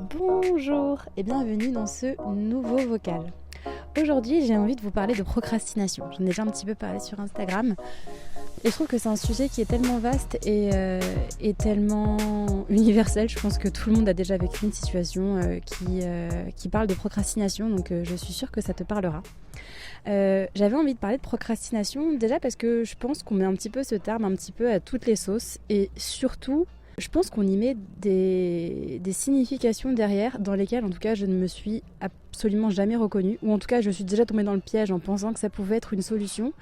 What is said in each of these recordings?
Bonjour et bienvenue dans ce nouveau vocal. Aujourd'hui, j'ai envie de vous parler de procrastination. J'en ai déjà un petit peu parlé sur Instagram. Et je trouve que c'est un sujet qui est tellement vaste et tellement universel. Je pense que tout le monde a déjà vécu une situation qui parle de procrastination, donc je suis sûre que ça te parlera. J'avais envie de parler de procrastination déjà parce que je pense qu'on met un petit peu ce terme un petit peu à toutes les sauces et surtout je pense qu'on y met des significations derrière dans lesquelles en tout cas je ne me suis absolument jamais reconnue, ou en tout cas je suis déjà tombée dans le piège en pensant que ça pouvait être une solution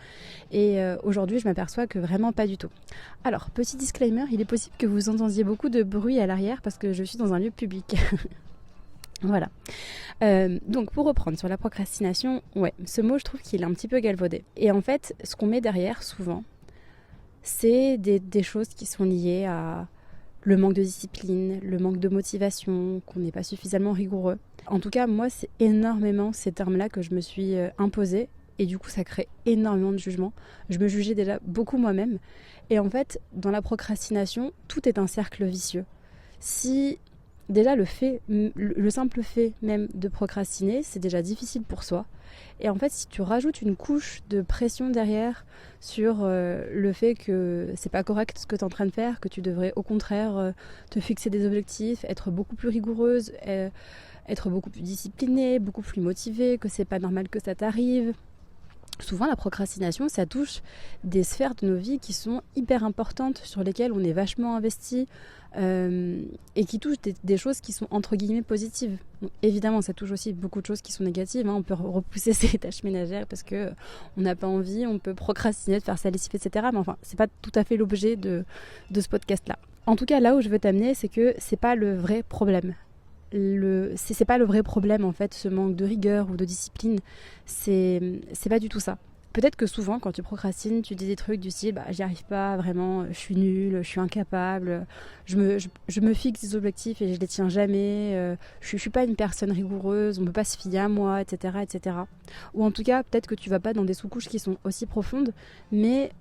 et aujourd'hui je m'aperçois que vraiment pas du tout. Alors petit disclaimer, il est possible que vous entendiez beaucoup de bruit à l'arrière parce que je suis dans un lieu public. Voilà. Donc pour reprendre sur la procrastination, ouais, ce mot je trouve qu'il est un petit peu galvaudé. Et en fait ce qu'on met derrière souvent c'est des choses qui sont liées à le manque de discipline, le manque de motivation, qu'on n'est pas suffisamment rigoureux. En tout cas, moi, c'est énormément ces termes-là que je me suis imposés. Et du coup, ça crée énormément de jugement. Je me jugeais déjà beaucoup moi-même. Et en fait, dans la procrastination, tout est un cercle vicieux. Si déjà le simple fait même de procrastiner, c'est déjà difficile pour soi. Et en fait, si tu rajoutes une couche de pression derrière sur le fait que c'est pas correct ce que tu es en train de faire, que tu devrais au contraire te fixer des objectifs, être beaucoup plus rigoureuse, être beaucoup plus disciplinée, beaucoup plus motivée, que c'est pas normal que ça t'arrive. Souvent, la procrastination, ça touche des sphères de nos vies qui sont hyper importantes, sur lesquelles on est vachement investi et qui touchent des choses qui sont entre guillemets positives. Donc, évidemment, ça touche aussi beaucoup de choses qui sont négatives. On peut repousser ses tâches ménagères parce qu'on n'a pas envie, on peut procrastiner de faire sa lessive, etc. Mais enfin, c'est pas tout à fait l'objet de ce podcast-là. En tout cas, là où je veux t'amener, c'est que c'est pas le vrai problème. C'est pas le vrai problème en fait, ce manque de rigueur ou de discipline, c'est pas du tout ça. Peut-être que souvent quand tu procrastines, tu dis des trucs du style j'y arrive pas vraiment, je suis nulle, je suis incapable, je me fixe des objectifs et je les tiens jamais, je suis pas une personne rigoureuse, on peut pas se fier à moi, etc., etc. Ou en tout cas peut-être que tu vas pas dans des sous-couches qui sont aussi profondes, mais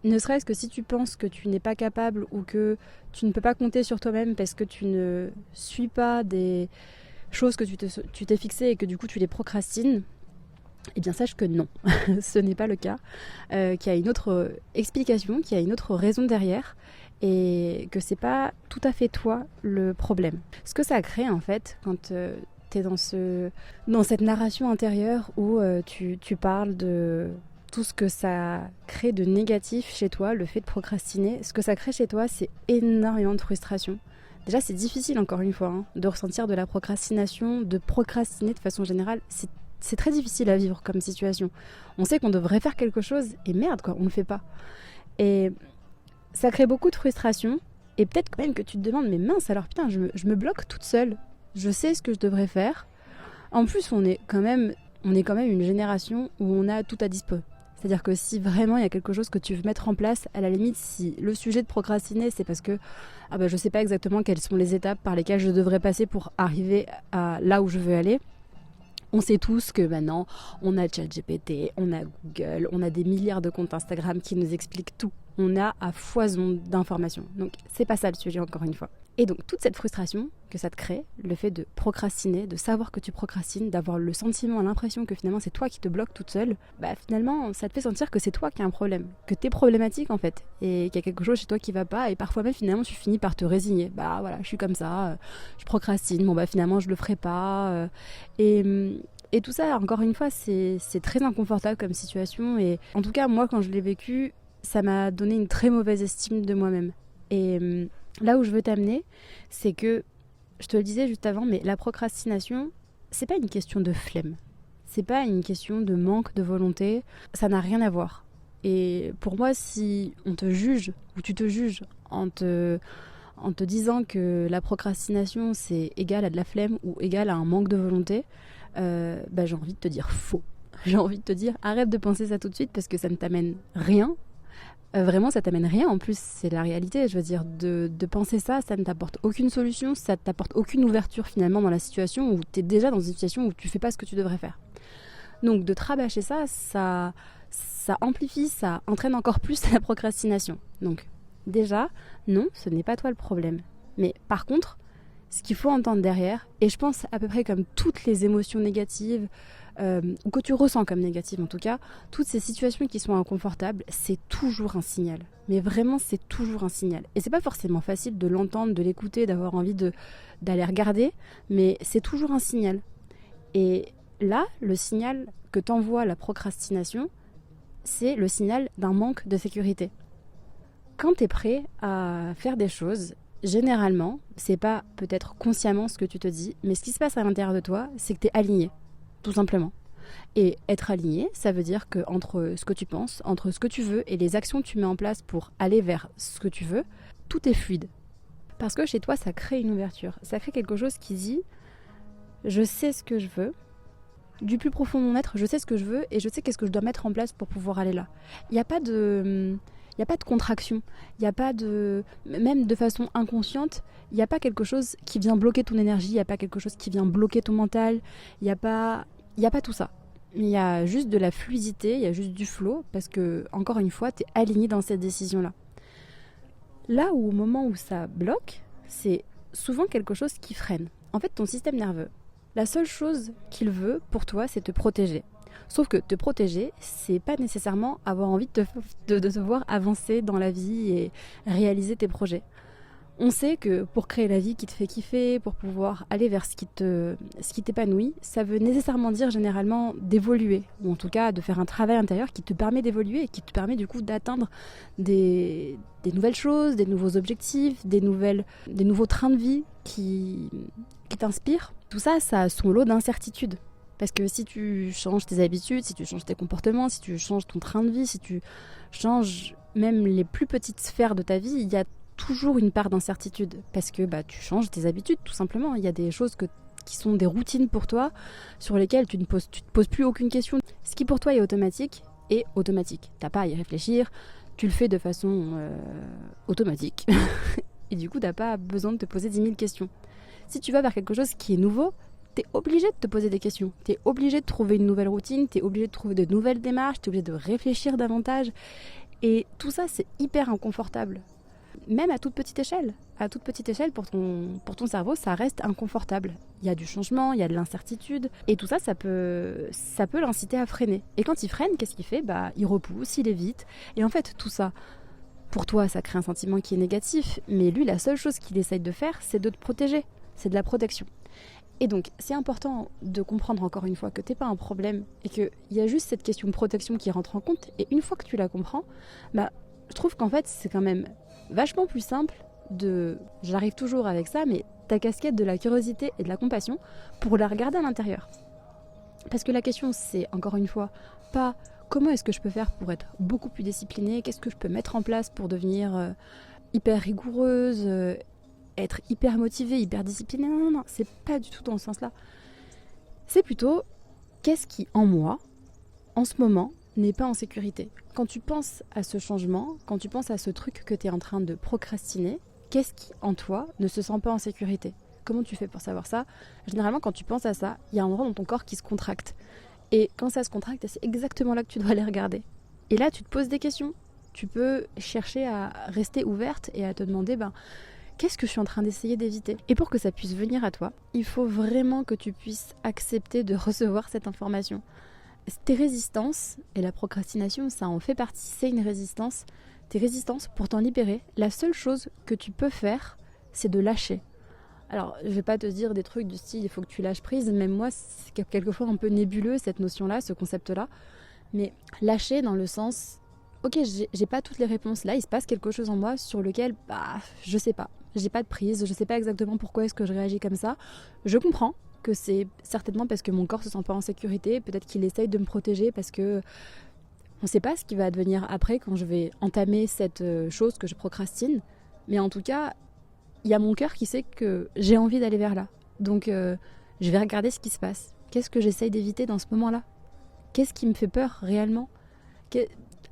ne serait-ce que si tu penses que tu n'es pas capable ou que tu ne peux pas compter sur toi-même parce que tu ne suis pas des choses que tu t'es fixées et que du coup tu les procrastines, eh bien sache que non, ce n'est pas le cas, qu'il y a une autre explication, qu'il y a une autre raison derrière et que c'est pas tout à fait toi le problème. Ce que ça crée en fait quand tu es dans cette narration intérieure où tu parles de tout ce que ça crée de négatif chez toi, le fait de procrastiner, ce que ça crée chez toi, c'est énormément de frustration. Déjà, c'est difficile, encore une fois, de ressentir de la procrastination, de procrastiner de façon générale. C'est très difficile à vivre comme situation. On sait qu'on devrait faire quelque chose et merde, quoi, on ne le fait pas. Et ça crée beaucoup de frustration. Et peut-être quand même que tu te demandes, mais mince, alors putain, je me bloque toute seule. Je sais ce que je devrais faire. En plus, on est quand même une génération où on a tout à dispo. C'est-à-dire que si vraiment il y a quelque chose que tu veux mettre en place, à la limite, si le sujet de procrastiner, c'est parce que je sais pas exactement quelles sont les étapes par lesquelles je devrais passer pour arriver à là où je veux aller. On sait tous que maintenant, on a ChatGPT, on a Google, on a des milliards de comptes Instagram qui nous expliquent tout. On a à foison d'informations. Donc, c'est pas ça le sujet, encore une fois. Et donc, toute cette frustration que ça te crée, le fait de procrastiner, de savoir que tu procrastines, d'avoir le sentiment, l'impression que finalement c'est toi qui te bloques toute seule, finalement, ça te fait sentir que c'est toi qui as un problème, que t'es problématique en fait, et qu'il y a quelque chose chez toi qui va pas, et parfois même finalement tu finis par te résigner. Voilà, je suis comme ça, je procrastine, finalement je le ferai pas. Et tout ça, encore une fois, c'est très inconfortable comme situation, et en tout cas, moi quand je l'ai vécu, ça m'a donné une très mauvaise estime de moi-même. Et là où je veux t'amener, c'est que, je te le disais juste avant, mais la procrastination, c'est pas une question de flemme. C'est pas une question de manque de volonté. Ça n'a rien à voir. Et pour moi, si on te juge, ou tu te juges en te disant que la procrastination, c'est égal à de la flemme ou égal à un manque de volonté, j'ai envie de te dire faux. J'ai envie de te dire, arrête de penser ça tout de suite parce que ça ne t'amène rien. Vraiment, ça t'amène rien. En plus, c'est la réalité. Je veux dire, de penser ça, ça ne t'apporte aucune solution, ça ne t'apporte aucune ouverture finalement dans la situation où tu es déjà dans une situation où tu fais pas ce que tu devrais faire. Donc, de rabâcher ça, ça amplifie, ça entraîne encore plus la procrastination. Donc, déjà, non, ce n'est pas toi le problème. Mais par contre, ce qu'il faut entendre derrière. Et je pense à peu près comme toutes les émotions négatives, ou que tu ressens comme négatives en tout cas, toutes ces situations qui sont inconfortables, c'est toujours un signal. Mais vraiment, c'est toujours un signal. Et c'est pas forcément facile de l'entendre, de l'écouter, d'avoir envie d'aller regarder, mais c'est toujours un signal. Et là, le signal que t'envoie la procrastination, c'est le signal d'un manque de sécurité. Quand tu es prêt à faire des choses, généralement, c'est pas peut-être consciemment ce que tu te dis, mais ce qui se passe à l'intérieur de toi, c'est que tu es aligné, tout simplement. Et être aligné, ça veut dire que entre ce que tu penses, entre ce que tu veux et les actions que tu mets en place pour aller vers ce que tu veux, tout est fluide. Parce que chez toi, ça crée une ouverture. Ça crée quelque chose qui dit « je sais ce que je veux ». Du plus profond de mon être, je sais ce que je veux et je sais qu'est-ce que je dois mettre en place pour pouvoir aller là. Il n'y a pas de contraction, il n'y a pas de... Même de façon inconsciente, il n'y a pas quelque chose qui vient bloquer ton énergie, il n'y a pas quelque chose qui vient bloquer ton mental, il n'y a pas tout ça. Il y a juste de la fluidité, il y a juste du flow, parce que, encore une fois, tu es aligné dans cette décision-là. Là où, au moment où ça bloque, c'est souvent quelque chose qui freine. En fait, ton système nerveux, la seule chose qu'il veut pour toi, c'est te protéger. Sauf que te protéger, c'est pas nécessairement avoir envie de te voir avancer dans la vie et réaliser tes projets. On sait que pour créer la vie qui te fait kiffer, pour pouvoir aller vers ce qui t'épanouit, ça veut nécessairement dire généralement d'évoluer, ou en tout cas de faire un travail intérieur qui te permet d'évoluer et qui te permet du coup d'atteindre des nouvelles choses, des nouveaux objectifs, des nouveaux trains de vie qui t'inspirent. Tout ça, ça a son lot d'incertitudes. Parce que si tu changes tes habitudes, si tu changes tes comportements, si tu changes ton train de vie, si tu changes même les plus petites sphères de ta vie, il y a toujours une part d'incertitude. Parce que tu changes tes habitudes, tout simplement. Il y a des choses qui sont des routines pour toi, sur lesquelles tu te poses plus aucune question. Ce qui pour toi est automatique. T'as pas à y réfléchir, tu le fais de façon automatique. Et du coup, t'as pas besoin de te poser 10 000 questions. Si tu vas vers quelque chose qui est nouveau, t'es obligé de te poser des questions. T'es obligé de trouver une nouvelle routine, t'es obligé de trouver de nouvelles démarches, t'es obligé de réfléchir davantage. Et tout ça, c'est hyper inconfortable. Même à toute petite échelle. À toute petite échelle, pour ton cerveau, ça reste inconfortable. Il y a du changement, il y a de l'incertitude. Et tout ça, ça peut l'inciter à freiner. Et quand il freine, qu'est-ce qu'il fait ? Il repousse, il évite. Et en fait, tout ça, pour toi, ça crée un sentiment qui est négatif. Mais lui, la seule chose qu'il essaye de faire, c'est de te protéger. C'est de la protection. Et donc, c'est important de comprendre encore une fois que t'es pas un problème et qu'il y a juste cette question de protection qui rentre en compte. Et une fois que tu la comprends, je trouve qu'en fait, c'est quand même vachement plus simple j'arrive toujours avec ça, mais ta casquette de la curiosité et de la compassion pour la regarder à l'intérieur. Parce que la question, c'est encore une fois, pas comment est-ce que je peux faire pour être beaucoup plus disciplinée, qu'est-ce que je peux mettre en place pour devenir hyper rigoureuse, être hyper motivée, hyper disciplinée. Non, c'est pas du tout dans ce sens-là. C'est plutôt qu'est-ce qui, en moi, en ce moment, n'est pas en sécurité. Quand tu penses à ce changement, quand tu penses à ce truc que tu es en train de procrastiner, qu'est-ce qui, en toi, ne se sent pas en sécurité ? Comment tu fais pour savoir ça ? Généralement, quand tu penses à ça, il y a un endroit dans ton corps qui se contracte. Et quand ça se contracte, c'est exactement là que tu dois aller regarder. Et là, tu te poses des questions. Tu peux chercher à rester ouverte et à te demander, qu'est-ce que je suis en train d'essayer d'éviter ? Et pour que ça puisse venir à toi, il faut vraiment que tu puisses accepter de recevoir cette information. Tes résistances, et la procrastination, ça en fait partie, c'est une résistance. Tes résistances, pour t'en libérer, la seule chose que tu peux faire, c'est de lâcher. Alors, je vais pas te dire des trucs du style, il faut que tu lâches prise, même moi, c'est quelquefois un peu nébuleux, cette notion-là, ce concept-là. Mais lâcher dans le sens, ok, j'ai pas toutes les réponses là, il se passe quelque chose en moi sur lequel, je sais pas. J'ai pas de prise, je sais pas exactement pourquoi est-ce que je réagis comme ça. Je comprends que c'est certainement parce que mon corps se sent pas en sécurité, peut-être qu'il essaye de me protéger parce que on sait pas ce qui va advenir après quand je vais entamer cette chose que je procrastine. Mais en tout cas, il y a mon cœur qui sait que j'ai envie d'aller vers là. Donc je vais regarder ce qui se passe. Qu'est-ce que j'essaye d'éviter dans ce moment-là ? Qu'est-ce qui me fait peur réellement ?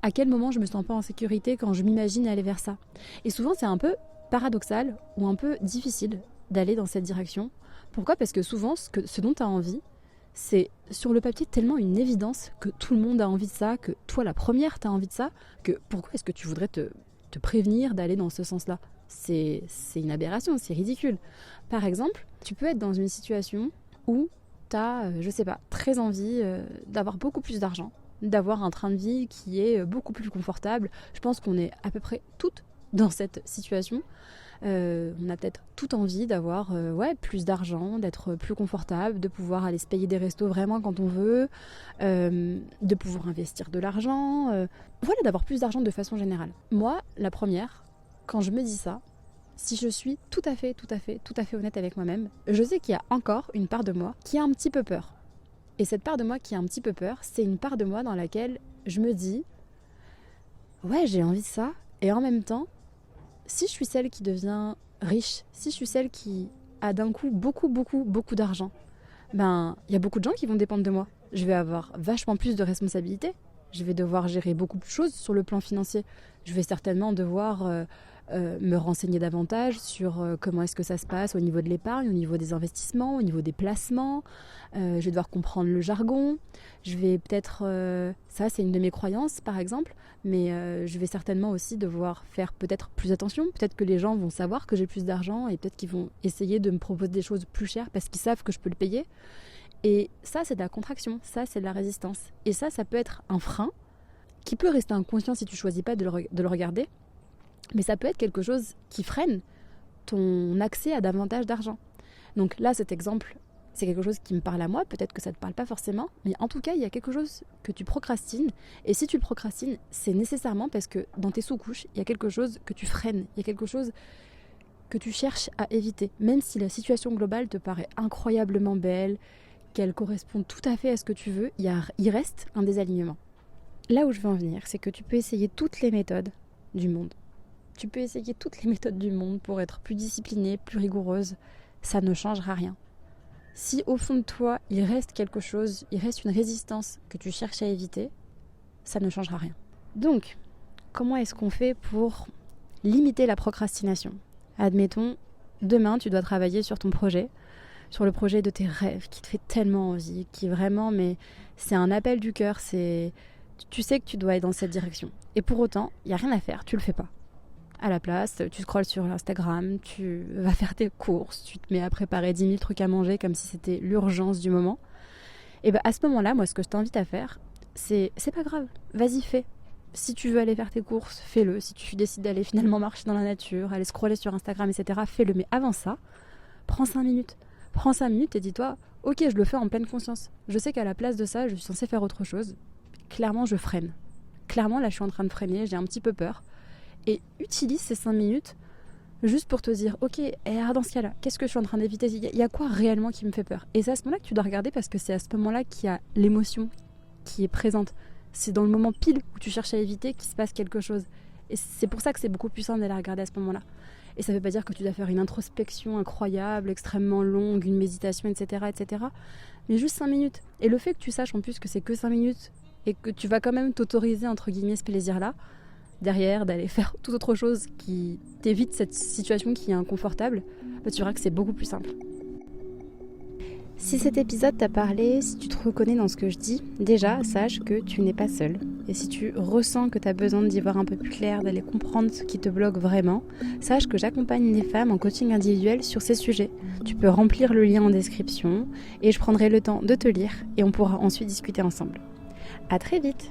À quel moment je me sens pas en sécurité quand je m'imagine aller vers ça ? Et souvent c'est un peu paradoxal ou un peu difficile d'aller dans cette direction. Pourquoi ? Parce que souvent, ce dont tu as envie, c'est sur le papier tellement une évidence que tout le monde a envie de ça, que toi, la première, tu as envie de ça, que pourquoi est-ce que tu voudrais te prévenir d'aller dans ce sens-là ? c'est une aberration, c'est ridicule. Par exemple, tu peux être dans une situation où tu as, je sais pas, très envie d'avoir beaucoup plus d'argent, d'avoir un train de vie qui est beaucoup plus confortable. Je pense qu'on est à peu près toutes dans cette situation. On a peut-être toute envie d'avoir plus d'argent, d'être plus confortable, de pouvoir aller se payer des restos vraiment quand on veut, de pouvoir investir de l'argent, d'avoir plus d'argent de façon générale. Moi, la première, quand je me dis ça, si je suis tout à fait honnête avec moi-même, je sais qu'il y a encore une part de moi qui a un petit peu peur. Et cette part de moi qui a un petit peu peur, c'est une part de moi dans laquelle je me dis ouais, j'ai envie de ça, et en même temps, si je suis celle qui devient riche, si je suis celle qui a d'un coup beaucoup d'argent, il y a beaucoup de gens qui vont dépendre de moi. Je vais avoir vachement plus de responsabilités. Je vais devoir gérer beaucoup de choses sur le plan financier. Je vais certainement devoir me renseigner davantage sur comment est-ce que ça se passe au niveau de l'épargne, au niveau des investissements, au niveau des placements. Je vais devoir comprendre le jargon. Je vais peut-être... ça, c'est une de mes croyances, par exemple. Mais je vais certainement aussi devoir faire peut-être plus attention. Peut-être que les gens vont savoir que j'ai plus d'argent et peut-être qu'ils vont essayer de me proposer des choses plus chères parce qu'ils savent que je peux le payer. Et ça, c'est de la contraction. Ça, c'est de la résistance. Et ça peut être un frein qui peut rester inconscient si tu choisis pas de le regarder. Mais ça peut être quelque chose qui freine ton accès à davantage d'argent. Donc là, cet exemple, c'est quelque chose qui me parle à moi. Peut-être que ça ne te parle pas forcément. Mais en tout cas, il y a quelque chose que tu procrastines. Et si tu le procrastines, c'est nécessairement parce que dans tes sous-couches, il y a quelque chose que tu freines. Il y a quelque chose que tu cherches à éviter. Même si la situation globale te paraît incroyablement belle, qu'elle correspond tout à fait à ce que tu veux, il reste un désalignement. Là où je veux en venir, c'est que tu peux essayer toutes les méthodes du monde. Tu peux essayer toutes les méthodes du monde pour être plus disciplinée, plus rigoureuse. Ça ne changera rien. Si au fond de toi, il reste quelque chose, il reste une résistance que tu cherches à éviter, ça ne changera rien. Donc, comment est-ce qu'on fait pour limiter la procrastination ? Admettons, demain, tu dois travailler sur ton projet, sur le projet de tes rêves qui te fait tellement envie, qui vraiment, mais c'est un appel du cœur, tu sais que tu dois aller dans cette direction. Et pour autant, il n'y a rien à faire, tu le fais pas. À la place, tu scrolles sur Instagram, tu vas faire tes courses, tu te mets à préparer 10 000 trucs à manger comme si c'était l'urgence du moment. Et à ce moment-là, moi, ce que je t'invite à faire, c'est pas grave, vas-y, fais. Si tu veux aller faire tes courses, fais-le. Si tu décides d'aller finalement marcher dans la nature, aller scroller sur Instagram, etc., fais-le. Mais avant ça, prends 5 minutes. Prends 5 minutes et dis-toi, ok, je le fais en pleine conscience. Je sais qu'à la place de ça, je suis censée faire autre chose. Clairement, je freine. Clairement, là, je suis en train de freiner, j'ai un petit peu peur. Et utilise ces 5 minutes juste pour te dire, ok, dans ce cas-là, qu'est-ce que je suis en train d'éviter ? Il y a quoi réellement qui me fait peur ? Et c'est à ce moment-là que tu dois regarder parce que c'est à ce moment-là qu'il y a l'émotion qui est présente. C'est dans le moment pile où tu cherches à éviter qu'il se passe quelque chose. Et c'est pour ça que c'est beaucoup plus simple d'aller regarder à ce moment-là. Et ça ne veut pas dire que tu dois faire une introspection incroyable, extrêmement longue, une méditation, etc. Mais juste 5 minutes. Et le fait que tu saches en plus que c'est que 5 minutes et que tu vas quand même t'autoriser, entre guillemets, ce plaisir-là, derrière, d'aller faire toute autre chose qui t'évite cette situation qui est inconfortable, tu verras que c'est beaucoup plus simple. Si cet épisode t'a parlé, si tu te reconnais dans ce que je dis, déjà, sache que tu n'es pas seule. Et si tu ressens que tu as besoin d'y voir un peu plus clair, d'aller comprendre ce qui te bloque vraiment, sache que j'accompagne les femmes en coaching individuel sur ces sujets. Tu peux remplir le lien en description et je prendrai le temps de te lire et on pourra ensuite discuter ensemble. À très vite!